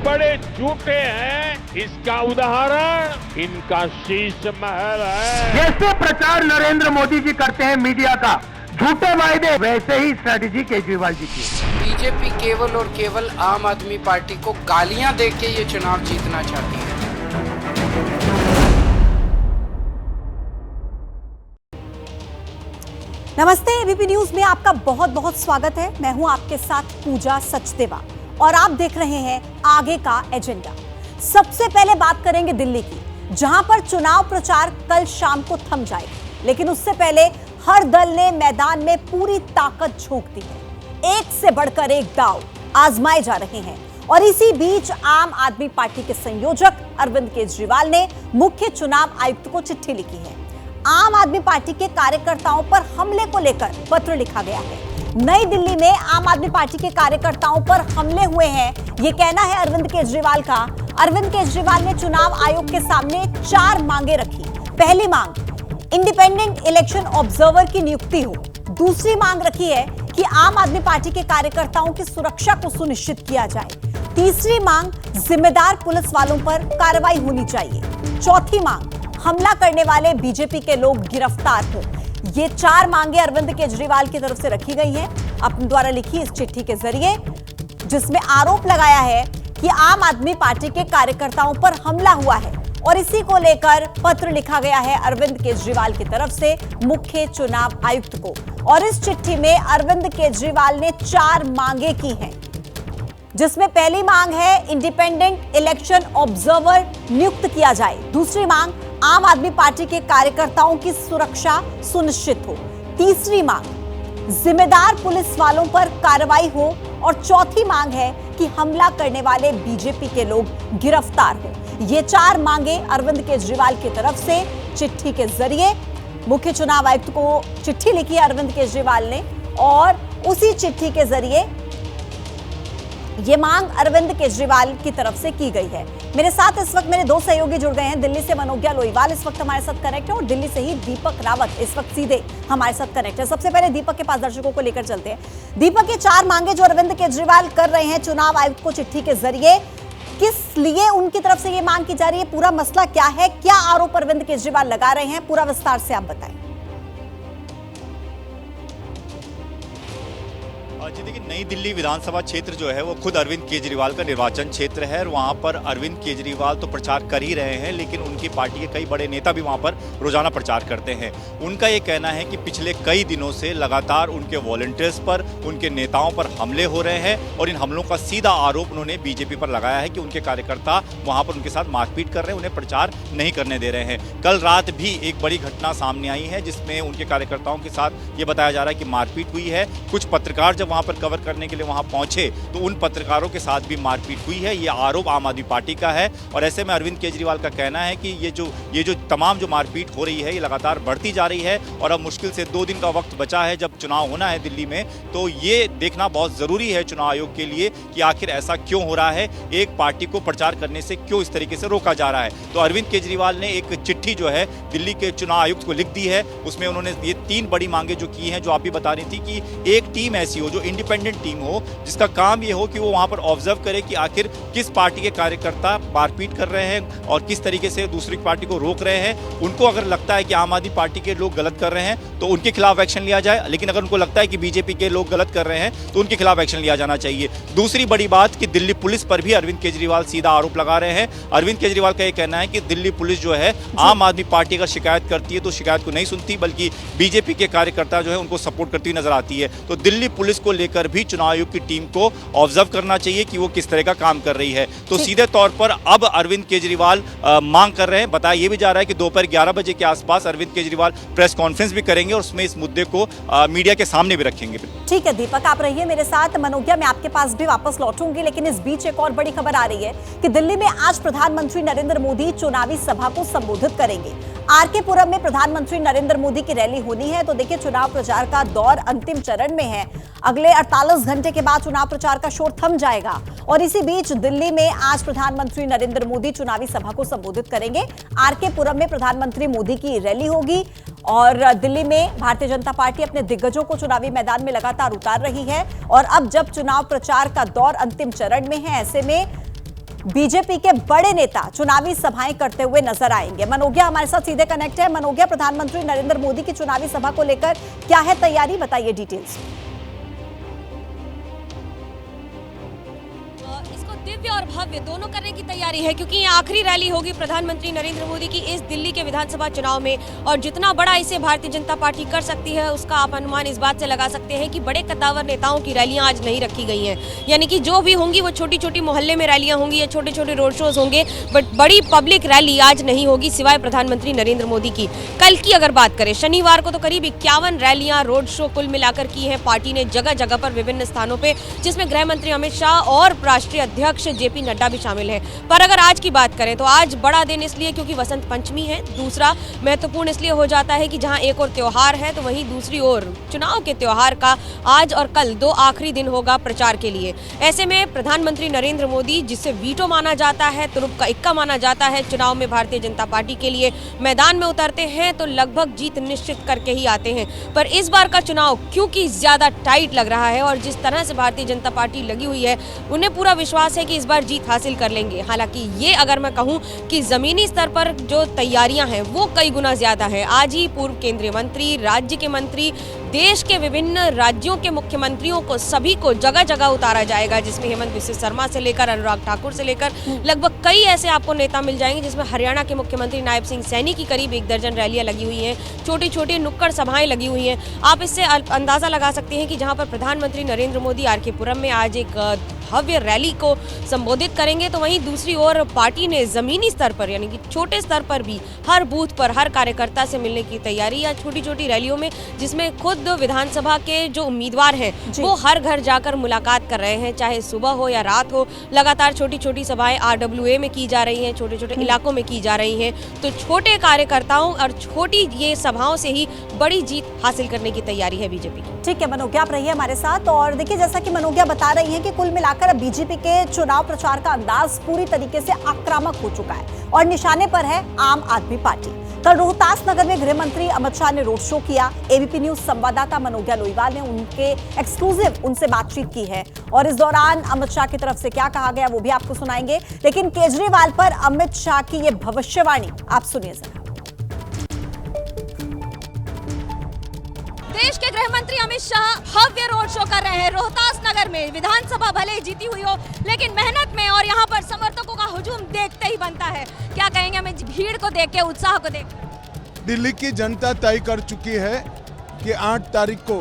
बड़े झूठे हैं, इसका उदाहरण इनका शीश महल है। जैसे प्रचार नरेंद्र मोदी जी करते हैं मीडिया का झूठे वायदे, वैसे ही स्ट्रेटेजी केजरीवाल जी की। बीजेपी केवल और केवल आम आदमी पार्टी को गालियां देके ये चुनाव जीतना चाहती है। नमस्ते, एबीपी न्यूज में आपका बहुत बहुत स्वागत है। मैं हूं आपके साथ पूजा सचदेवा और आप देख रहे हैं आगे का एजेंडा। सबसे पहले बात करेंगे दिल्ली की, जहां पर चुनाव प्रचार कल शाम को थम जाएगा, लेकिन उससे पहले हर दल ने मैदान में पूरी ताकत झोंक दी है। एक से बढ़कर एक दांव आजमाए जा रहे हैं और इसी बीच आम आदमी पार्टी के संयोजक अरविंद केजरीवाल ने मुख्य चुनाव आयुक्त को चिट्ठी लिखी है। आम आदमी पार्टी के कार्यकर्ताओं पर हमले को लेकर पत्र लिखा गया है। नई दिल्ली में आम आदमी पार्टी के कार्यकर्ताओं पर हमले हुए हैं, ये कहना है अरविंद केजरीवाल का। अरविंद केजरीवाल ने चुनाव आयोग के सामने 4 मांगे रखी। पहली मांग, इंडिपेंडेंट इलेक्शन ऑब्जर्वर की नियुक्ति हो। दूसरी मांग रखी है कि आम आदमी पार्टी के कार्यकर्ताओं की सुरक्षा को सुनिश्चित किया जाए। तीसरी मांग, जिम्मेदार पुलिस वालों पर कार्रवाई होनी चाहिए। चौथी मांग, हमला करने वाले बीजेपी के लोग गिरफ्तार हो। ये 4 मांगे अरविंद केजरीवाल की तरफ से रखी गई हैं अपने द्वारा लिखी इस चिट्ठी के जरिए, जिसमें आरोप लगाया है कि आम आदमी पार्टी के कार्यकर्ताओं पर हमला हुआ है और इसी को लेकर पत्र लिखा गया है अरविंद केजरीवाल की तरफ से मुख्य चुनाव आयुक्त को। और इस चिट्ठी में अरविंद केजरीवाल ने 4 मांगे की हैं, जिसमें पहली मांग है इंडिपेंडेंट इलेक्शन ऑब्जर्वर नियुक्त किया जाए। दूसरी मांग, आम आदमी पार्टी के कार्यकर्ताओं की सुरक्षा सुनिश्चित हो। तीसरी मांग, जिम्मेदार पुलिस वालों पर कार्रवाई हो। और चौथी मांग है कि हमला करने वाले बीजेपी के लोग गिरफ्तार हो। ये 4 मांगे अरविंद केजरीवाल की तरफ से चिट्ठी के जरिए मुख्य चुनाव आयुक्त को चिट्ठी लिखी है अरविंद केजरीवाल ने, और उसी चिट्ठी के जरिए ये मांग अरविंद केजरीवाल की तरफ से की गई है। मेरे साथ इस वक्त मेरे 2 सहयोगी जुड़ गए हैं। दिल्ली से मनोज्ञा लोईवाल इस वक्त हमारे साथ कनेक्ट है और दिल्ली से ही दीपक रावत इस वक्त सीधे हमारे साथ कनेक्ट है। सबसे पहले दीपक के पास दर्शकों को लेकर चलते हैं। दीपक, ये 4 मांगे जो अरविंद केजरीवाल कर रहे हैं चुनाव आयुक्त को चिट्ठी के जरिए, किस लिए उनकी तरफ से ये मांग की जा रही है? पूरा मसला क्या है? क्या आरोप अरविंद केजरीवाल लगा रहे हैं? पूरा विस्तार से आप बताएं। जी देखिए, नई दिल्ली विधानसभा क्षेत्र जो है वो खुद अरविंद केजरीवाल का निर्वाचन क्षेत्र है और वहाँ पर अरविंद केजरीवाल तो प्रचार कर ही रहे हैं, लेकिन उनकी पार्टी के कई बड़े नेता भी वहाँ पर रोजाना प्रचार करते हैं। उनका ये कहना है कि पिछले कई दिनों से लगातार उनके वॉलंटियर्स पर, उनके नेताओं पर हमले हो रहे हैं और इन हमलों का सीधा आरोप उन्होंने बीजेपी पर लगाया है कि उनके कार्यकर्ता वहाँ पर उनके साथ मारपीट कर रहे हैं, उन्हें प्रचार नहीं करने दे रहे हैं। कल रात भी एक बड़ी घटना सामने आई है जिसमें उनके कार्यकर्ताओं के साथ ये बताया जा रहा है कि मारपीट हुई है। कुछ पत्रकार जब वहाँ पर कवर करने के लिए वहां पहुंचे तो उन पत्रकारों के साथ भी मारपीट हुई है। ये आरोप आम आदमी पार्टी का है और ऐसे में अरविंद केजरीवाल का कहना है कि ये जो तमाम जो मारपीट हो रही है ये लगातार बढ़ती जा रही है और अब मुश्किल से 2 दिन का वक्त बचा है जब चुनाव होना है दिल्ली में, तो ये देखना बहुत जरूरी है चुनाव आयोग के लिए कि आखिर ऐसा क्यों हो रहा है, एक पार्टी को प्रचार करने से क्यों इस तरीके से रोका जा रहा है। तो अरविंद केजरीवाल ने एक चिट्ठी जो है दिल्ली के चुनाव आयुक्त को लिख दी है। उसमें उन्होंने ये 3 बड़ी मांगे जो की हैं, जो आप भी बता रही थी कि एक टीम ऐसी हो जो इंडिपेंडेंट टीम हो, जिसका काम ये हो कि वो वहां पर ऑब्जर्व करे कि आखिर किस पार्टी के कार्यकर्ता मारपीट कर रहे हैं और किस तरीके से दूसरी पार्टी को रोक रहे हैं। उनको अगर लगता है कि आम आदमी पार्टी के लोग गलत कर रहे हैं तो उनके खिलाफ एक्शन लिया जाए, लेकिन अगर उनको लगता है कि बीजेपी के लोग गलत कर रहे हैं तो उनके खिलाफ एक्शन लिया जाना चाहिए। दूसरी बड़ी बात कि दिल्ली पुलिस पर भी अरविंद केजरीवाल सीधा आरोप लगा रहे हैं। अरविंद केजरीवाल का यह कहना है कि दिल्ली पुलिस जो है आम आदमी पार्टी का शिकायत करती है तो शिकायत को नहीं सुनती, बल्कि बीजेपी के कार्यकर्ता जो है उनको सपोर्ट करती हुई नजर आती है। तो दिल्ली पुलिस को लेकर भी चुनाव आयोग की टीम को ऑब्जर्व करना चाहिए कि वो किस तरह का काम कर रही है। तो सीधे तौर पर अब अरविंद केजरीवाल मांग कर रहे हैं। बताया ये भी जा रहा है कि दोपहर 11 बजे के आसपास अरविंद केजरीवाल प्रेस कॉन्फ्रेंस भी करेंगे और उसमें इस मुद्दे को मीडिया के सामने भी रखेंगे। ठीक है दीपक, आप रहिए मेरे साथ। मनोज्ञा, मैं आपके पास भी वापस लौटूंगी, लेकिन इस बीच एक और बड़ी खबर आ रही है कि दिल्ली में आज प्रधानमंत्री नरेंद्र मोदी चुनावी सभा को संबोधित करेंगे। आरके पुरम में प्रधानमंत्री नरेंद्र मोदी की रैली होनी है। तो देखिए, चुनाव प्रचार का दौर अंतिम चरण में है। अगले 48 घंटे के बाद चुनाव प्रचार का शोर थम जाएगा और इसी बीच दिल्ली में आज प्रधानमंत्री नरेंद्र मोदी चुनावी सभा को संबोधित करेंगे। आरके पुरम में प्रधानमंत्री मोदी की रैली होगी और दिल्ली में भारतीय जनता पार्टी अपने दिग्गजों को चुनावी मैदान में लगातार उतार रही है। और अब जब चुनाव प्रचार का दौर अंतिम चरण में है, ऐसे में बीजेपी के बड़े नेता चुनावी सभाएं करते हुए नजर आएंगे। मनोगिया हमारे साथ सीधे कनेक्ट है। मनोगिया, प्रधानमंत्री नरेंद्र मोदी की चुनावी सभा को लेकर क्या है तैयारी, बताइए डिटेल्स। दिव्य और भव्य दोनों करने की तैयारी है, क्योंकि ये आखिरी रैली होगी प्रधानमंत्री नरेंद्र मोदी की इस दिल्ली के विधानसभा चुनाव में। और जितना बड़ा इसे भारतीय जनता पार्टी कर सकती है, उसका आप अनुमान इस बात से लगा सकते हैं कि बड़े कद्दावर नेताओं की रैलियां आज नहीं रखी गई हैं। यानी कि जो भी होंगी वो छोटी छोटी मोहल्ले में रैलियां होंगी या छोटे छोटे रोड शोज होंगे, बट बड़ी पब्लिक रैली आज नहीं होगी सिवाय प्रधानमंत्री नरेंद्र मोदी की। कल की अगर बात करें, शनिवार को तो करीब 51 रैलियां, रोड शो कुल मिलाकर की है पार्टी ने जगह जगह पर विभिन्न स्थानों पर, जिसमें गृह मंत्री अमित शाह और राष्ट्रीय अध्यक्ष जेपी नड्डा भी शामिल है। पर अगर आज की बात करें तो आज बड़ा दिन इसलिए क्योंकि वसंत पंचमी है। दूसरा महत्वपूर्ण इसलिए हो जाता है कि जहां एक और त्योहार है तो वहीं दूसरी ओर चुनाव के त्योहार का आज और कल 2 आखिरी दिन होगा प्रचार के लिए। ऐसे में प्रधानमंत्री नरेंद्र मोदी, जिसे वीटो माना जाता है, तुरुप का इक्का माना जाता है, चुनाव में भारतीय जनता पार्टी के लिए मैदान में उतरते हैं तो लगभग जीत निश्चित करके ही आते हैं। पर इस बार का चुनाव क्योंकि ज्यादा टाइट लग रहा है और जिस तरह से भारतीय जनता पार्टी लगी हुई है, उन्हें पूरा विश्वास है कि इस बार जीत हासिल कर लेंगे। हालांकि ये अगर मैं कहूं कि जमीनी स्तर पर जो तैयारियां हैं वो कई गुना ज्यादा है। आज ही पूर्व केंद्रीय मंत्री, राज्य के मंत्री, देश के विभिन्न राज्यों के मुख्यमंत्रियों को सभी को जगह जगह उतारा जाएगा, जिसमें हेमंत बिस्वा शर्मा से लेकर अनुराग ठाकुर से लेकर लगभग कई ऐसे आपको नेता मिल जाएंगे, जिसमें हरियाणा के मुख्यमंत्री नायब सिंह सैनी की करीब 1 दर्जन रैलियां लगी हुई हैं, छोटी छोटी नुक्कड़ सभाएं लगी हुई हैं। आप इससे अंदाजा लगा सकते हैं कि जहां पर प्रधानमंत्री नरेंद्र मोदी आर.के. पुरम में आज एक भव्य रैली को संबोधित करेंगे, तो वहीं दूसरी ओर पार्टी ने जमीनी स्तर पर यानी कि छोटे स्तर पर भी हर बूथ पर हर कार्यकर्ता से मिलने की तैयारी या छोटी छोटी रैलियों में, जिसमें खुद विधानसभा के जो उम्मीदवार हैं वो हर घर जाकर मुलाकात कर रहे हैं, चाहे सुबह हो या रात हो। लगातार छोटी छोटी सभाएं RWA में की जा रही हैं, छोटे छोटे इलाकों में की जा रही हैं। तो छोटे कार्यकर्ताओं और छोटी ये सभाओं से ही बड़ी जीत हासिल करने की तैयारी है बीजेपी की। ठीक है मनोगिया, आप रहिए हमारे साथ। और देखिए, जैसा कि मनोगिया बता रही हैं कि कुल मिलाकर बीजेपी के चुनाव प्रचार का अंदाज पूरी तरीके से आक्रामक हो चुका है और निशाने पर है आम आदमी पार्टी। कल रोहतास नगर में गृह मंत्री अमित शाह ने रोड शो किया। एबीपी न्यूज संवाददाता मनोगिया लोईवाल ने उनके एक्सक्लूसिव उनसे बातचीत की है और इस दौरान अमित शाह की तरफ से क्या कहा गया वो भी आपको सुनाएंगे। लेकिन केजरीवाल पर अमित शाह की ये भविष्यवाणी आप सुनिए जरा। देश के गृह मंत्री अमित शाह भव्य रोड शो कर रहे हैं रोहतास नगर में। विधानसभा भले ही जीती हुई हो, लेकिन मेहनत में और यहाँ पर समर्थकों का हुजूम देखते ही बनता है। क्या कहेंगे हमें भीड़ को देख के, उत्साह को देख? दिल्ली की जनता तय कर चुकी है कि 8 तारीख को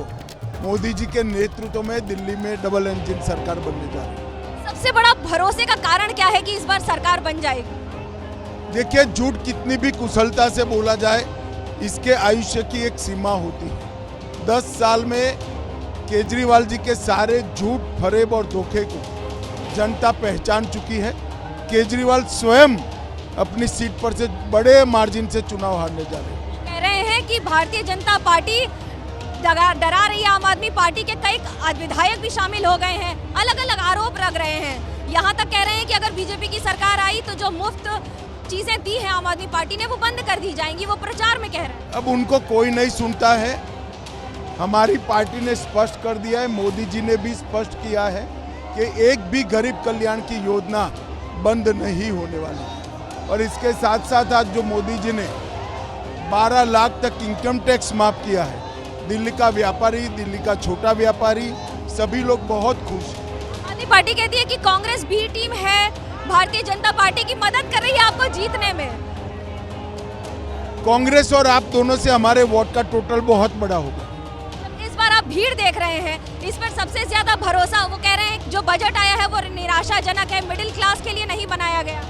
मोदी जी के नेतृत्व में दिल्ली में डबल इंजन सरकार बनने जा रही है। सबसे बड़ा भरोसे का कारण क्या है कि इस बार सरकार बन जाएगी? देखिए, झूठ कितनी भी कुशलता से बोला जाए, इसके आयुष्य की एक सीमा होती है। 10 साल में केजरीवाल जी के सारे झूठ, फरेब और धोखे को जनता पहचान चुकी है। केजरीवाल स्वयं अपनी सीट पर से बड़े मार्जिन से चुनाव हारने जा रहे हैं। कह रहे हैं कि भारतीय जनता पार्टी डरा रही है आम आदमी पार्टी के, कई विधायक भी शामिल हो गए हैं, अलग अलग आरोप लग रहे हैं। यहाँ तक कह रहे हैं कि अगर बीजेपी की सरकार आई तो जो मुफ्त चीजें दी है आम आदमी पार्टी ने वो बंद कर दी जाएंगी, वो प्रचार में कह रहे हैं। अब उनको कोई नहीं सुनता है। हमारी पार्टी ने स्पष्ट कर दिया है, मोदी जी ने भी स्पष्ट किया है कि एक भी गरीब कल्याण की योजना बंद नहीं होने वाली। और इसके साथ साथ आज जो मोदी जी ने 12 लाख तक इनकम टैक्स माफ किया है, दिल्ली का व्यापारी, दिल्ली का छोटा व्यापारी, सभी लोग बहुत खुश हैं। आम आदमी पार्टी कहती है कि कांग्रेस बी टीम है, भारतीय जनता पार्टी की मदद कर रही है आपको जीतने में। कांग्रेस और आप दोनों से हमारे वोट का टोटल बहुत बड़ा होगा। आप भीड़ देख रहे हैं, इस पर सबसे ज्यादा भरोसा, वो कह रहे हैं जो बजट आया है वो निराशाजनक है, मिडिल क्लास के लिए नहीं बनाया गया।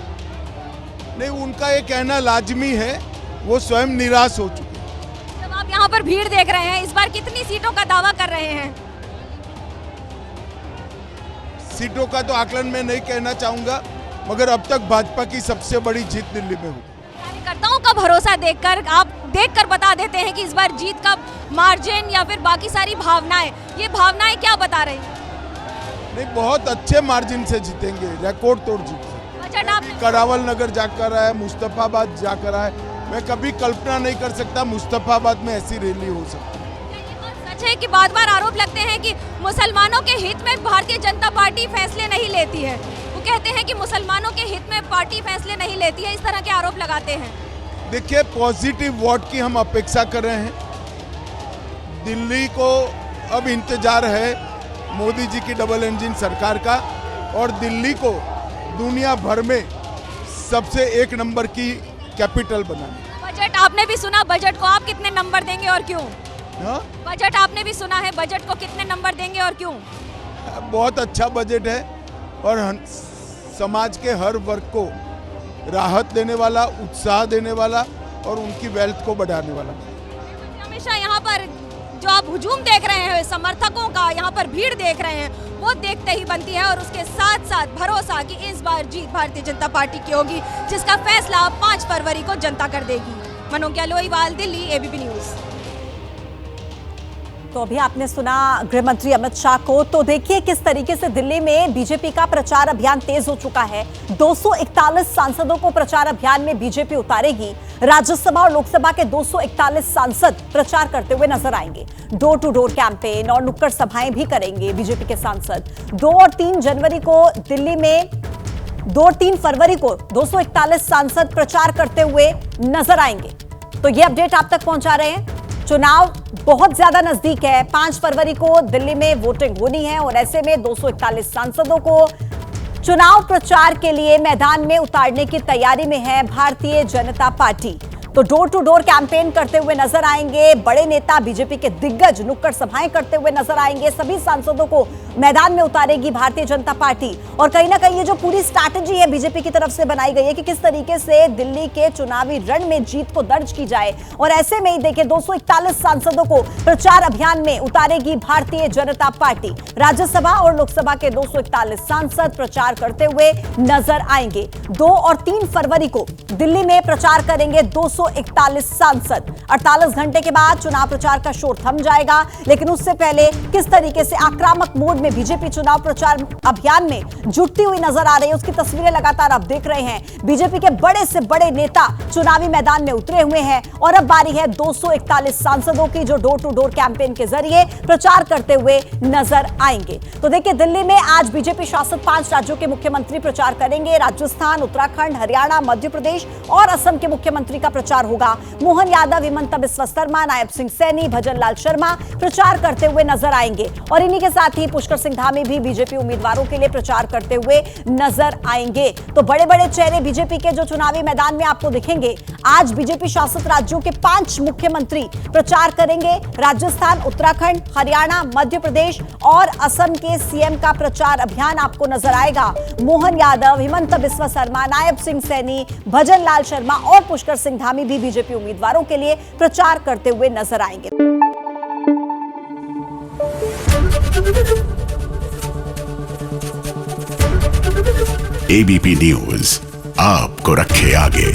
नहीं, उनका ये कहना लाजमी है, वो स्वयं निराश हो चुके हैं। जब आप यहाँ पर भीड़ देख रहे हैं, इस बार कितनी सीटों का दावा कर रहे हैं? सीटों का तो आकलन में नहीं कहना चाहूंगा, मगर अब तक भाजपा की सबसे बड़ी जीत दिल्ली में हुई। कार्यकर्ताओं का भरोसा देखकर आप बता देते हैं कि इस बार जीत का मार्जिन या फिर बाकी सारी भावनाएं, ये भावनाएं क्या बता रही हैं? नहीं, बहुत अच्छे मार्जिन से जीतेंगे, रिकॉर्ड तोड़ जीतेंगे। करावल नगर जाकर आए, मुस्तफाबाद जाकर आए, मैं कभी कल्पना नहीं कर सकता मुस्तफाबाद में ऐसी रैली हो सकती है। सच है कि बार बार आरोप लगते हैं कि मुसलमानों के हित में भारतीय जनता पार्टी फैसले नहीं लेती है, वो कहते हैं कि मुसलमानों के हित में पार्टी फैसले नहीं लेती है, इस तरह के आरोप लगाते हैं। देखिए, पॉजिटिव वोट की हम अपेक्षा कर रहे हैं। दिल्ली को अब इंतजार है मोदी जी की डबल इंजन सरकार का, और दिल्ली को दुनिया भर में सबसे एक नंबर की कैपिटल बनाने। बजट आपने भी सुना, बजट को आप कितने नंबर देंगे और क्यों? हाँ? बजट आपने भी सुना है, बजट को कितने नंबर देंगे और क्यों? बहुत अच्छा बजट है और समाज के हर वर्ग को राहत देने वाला, उत्साह देने वाला और उनकी वेल्थ को बढ़ाने वाला। हमेशा यहाँ पर जो आप हुजूम देख रहे हैं समर्थकों का, यहाँ पर भीड़ देख रहे हैं, वो देखते ही बनती है, और उसके साथ साथ भरोसा कि इस बार जीत भारतीय जनता पार्टी की होगी, जिसका फैसला 5 फरवरी को जनता कर देगी। Manogya Loiwal, Delhi, ABP news. तो अभी आपने सुना गृह मंत्री अमित शाह को। तो देखिए किस तरीके से दिल्ली में बीजेपी का प्रचार अभियान तेज हो चुका है। 241 सांसदों को प्रचार अभियान में बीजेपी उतारेगी। राज्यसभा और लोकसभा के 241 सांसद प्रचार करते हुए नजर आएंगे। डोर टू डोर कैंपेन और नुक्कड़ सभाएं भी करेंगे बीजेपी के सांसद। 2 और 3 जनवरी को दिल्ली में 2 और 3 फरवरी को 241 सांसद प्रचार करते हुए नजर आएंगे। तो ये अपडेट आप तक पहुंचा रहे हैं। चुनाव बहुत ज्यादा नजदीक है। 5 फरवरी को दिल्ली में वोटिंग होनी है और ऐसे में 241 सांसदों को चुनाव प्रचार के लिए मैदान में उतारने की तैयारी में है भारतीय जनता पार्टी। तो डोर टू डोर कैंपेन करते हुए नजर आएंगे। बड़े नेता, बीजेपी के दिग्गज नुक्कड़ सभाएं करते हुए नजर आएंगे। सभी सांसदों को मैदान में उतारेगी भारतीय जनता पार्टी। और कहीं ना कहीं ये जो पूरी स्ट्रैटेजी है बीजेपी की तरफ से बनाई गई है कि किस तरीके से दिल्ली के चुनावी रण में जीत को दर्ज की जाए। और ऐसे में ही देखिए 241 सांसदों को प्रचार अभियान में उतारेगी भारतीय जनता पार्टी। राज्यसभा और लोकसभा के 241 सांसद प्रचार करते हुए नजर आएंगे। 2 और 3 फरवरी को दिल्ली में प्रचार करेंगे 241 सांसद। 48 घंटे के बाद चुनाव प्रचार का शोर थम जाएगा, लेकिन उससे पहले किस तरीके से आक्रामक मोड में बीजेपी चुनाव प्रचार अभियान में जुटती हुई नजर आ रही है, उसकी तस्वीरें लगातार आप देख रहे हैं। बीजेपी के बड़े से बड़े नेता चुनावी मैदान में उतरे हुए हैं और अब बारी है 241 सांसदों की, जो डोर टू डोर कैंपेन के जरिए प्रचार करते हुए नजर आएंगे। तो देखिए दिल्ली में आज बीजेपी शासित 5 राज्यों के मुख्यमंत्री प्रचार करेंगे। राजस्थान, उत्तराखंड, हरियाणा, मध्य प्रदेश और असम के मुख्यमंत्री का प्रचार होगा। मोहन यादव, हिमंता बिस्वा शर्मा, नायब सिंह सैनी, भजन लाल शर्मा प्रचार करते हुए नजर आएंगे। और इन्हीं के साथ ही पुष्कर सिंह धामी भी बीजेपी उम्मीदवारों के लिए प्रचार करते हुए नजर आएंगे। तो बड़े बड़े चेहरे बीजेपी के जो चुनावी मैदान में आपको दिखेंगे। आज बीजेपी शासित राज्यों के 5 मुख्यमंत्री प्रचार करेंगे। राजस्थान, उत्तराखंड, हरियाणा, मध्य प्रदेश और असम के सीएम का प्रचार अभियान आपको नजर आएगा। मोहन यादव, हिमंता बिस्वा शर्मा, नायब सिंह सैनी, भजन लाल शर्मा और पुष्कर सिंह धामी भी बीजेपी उम्मीदवारों के लिए प्रचार करते हुए नजर आएंगे। एबीपी न्यूज आपको रखे आगे।